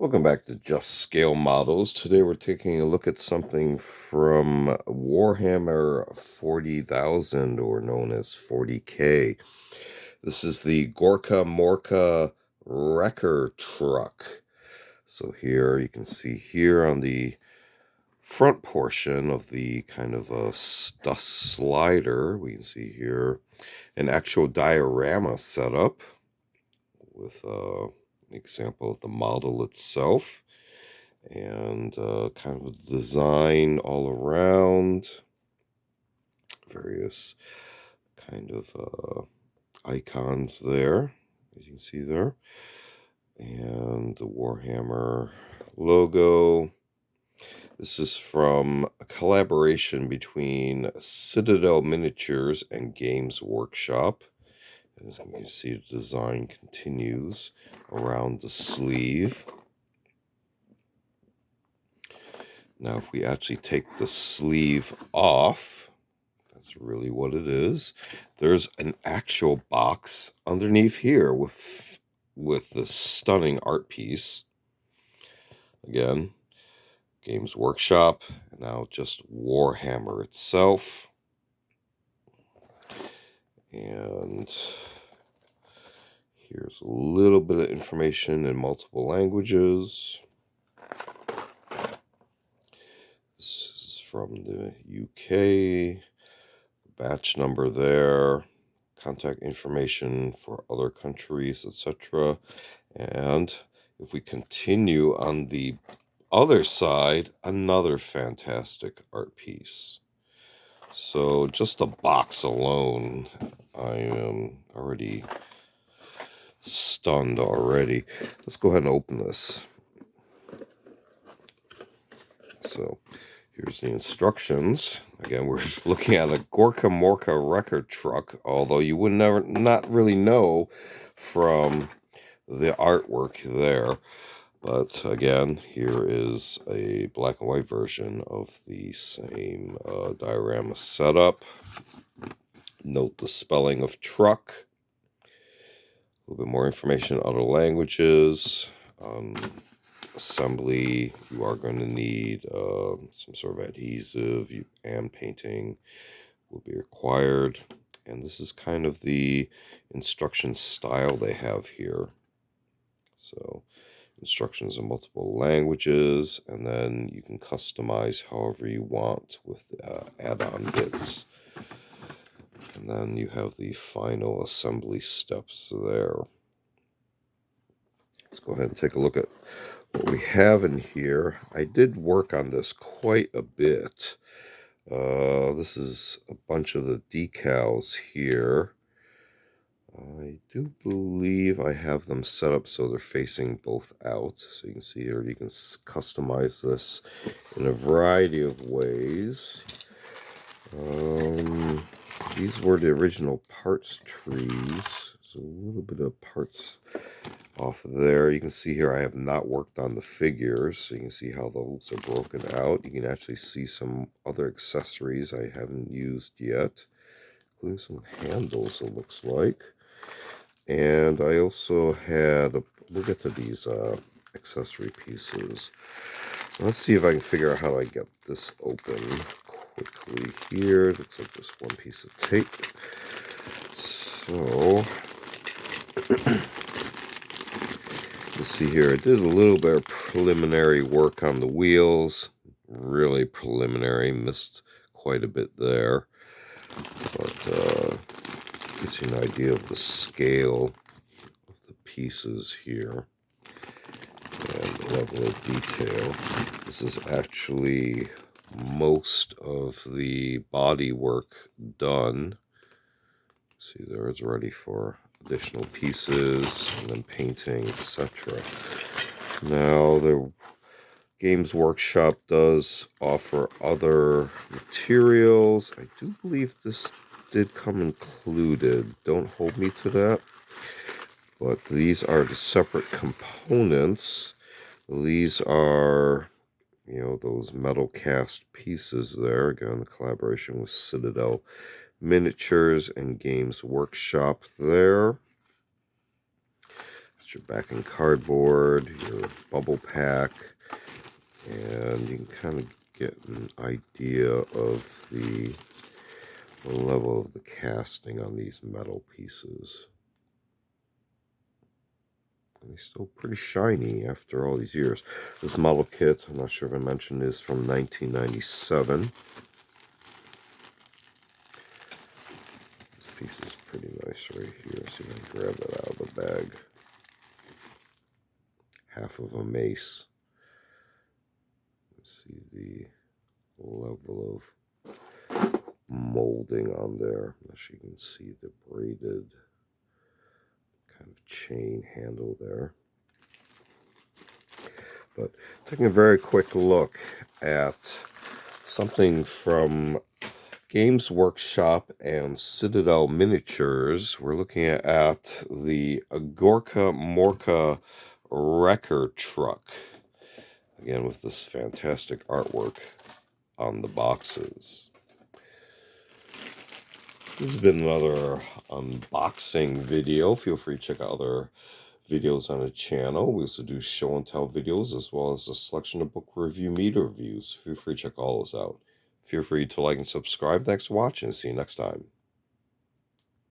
Welcome back to Just Scale Models. Today we're taking a look at something from Warhammer 40,000, or known as 40K. This is the Gorkamorka Wrecker Truck. So here you can see here on the front portion of the kind of a dust slider, we can see here an actual diorama setup with an example of the model itself. And kind of a design all around, various kind of icons there, as you can see there, and the Warhammer logo. This is from a collaboration between Citadel Miniatures and Games Workshop. As you can see, the design continues around the sleeve. Now, if we actually take the sleeve off, that's really what it is. There's an actual box underneath here with this stunning art piece. Again, Games Workshop, and now just Warhammer itself. And here's a little bit of information in multiple languages. This is from the UK, batch number there, contact information for other countries, etc. And if we continue on the other side, another fantastic art piece. So just the box alone, I am already stunned already. Let's go ahead and open this. So here's the instructions. Again, we're looking at a Gorkamorka record truck, although you would not really know from the artwork there. But again, here is a black and white version of the same diorama setup. Note the spelling of truck. A little bit more information in other languages. Assembly, you are going to need some sort of adhesive, and painting will be required. And this is kind of the instruction style they have here. So instructions in multiple languages, and then you can customize however you want with add-on bits. And then you have the final assembly steps there. Let's go ahead and take a look at what we have in here. I did work on this quite a bit. This is a bunch of the decals here. I do believe I have them set up so they're facing both out. So you can see here, you can customize this in a variety of ways. These were the original parts trees. So a little bit of parts off there. You can see here I have not worked on the figures, so you can see how those are broken out. You can actually see some other accessories I haven't used yet, including some handles, it looks like. And I also had we'll get to these accessory pieces. Let's see if I can figure out how I get this open quickly here. Looks like just one piece of tape. So you see here, I did a little bit of preliminary work on the wheels. Really preliminary, missed quite a bit there. But gives you an idea of the scale of the pieces here and the level of detail. This is actually most of the body work done. See, there it's ready for additional pieces and then painting, etc. Now, the Games Workshop does offer other materials. I do believe this did come included. Don't hold me to that. But these are the separate components. These are, those metal cast pieces there. Again, the collaboration with Citadel Miniatures and Games Workshop there. your backing cardboard, your bubble pack, and you can kind of get an idea of the level of the casting on these metal pieces. And they're still pretty shiny after all these years. This model kit, I'm not sure if I mentioned, is from 1997. This piece is pretty nice right here. See if I can grab that out of the bag. Half of a mace. Let's see the level of molding on there. As you can see the braided kind of chain handle there. But taking a very quick look at something from Games Workshop and Citadel Miniatures, we're looking at the Gorkamorka Wrecker Truck. Again, with this fantastic artwork on the boxes. This has been another unboxing video. Feel free to check out other videos on the channel. We also do show and tell videos as well as a selection of book review media reviews. Feel free to check all those out. Feel free to like and subscribe. Thanks for watching. See you next time.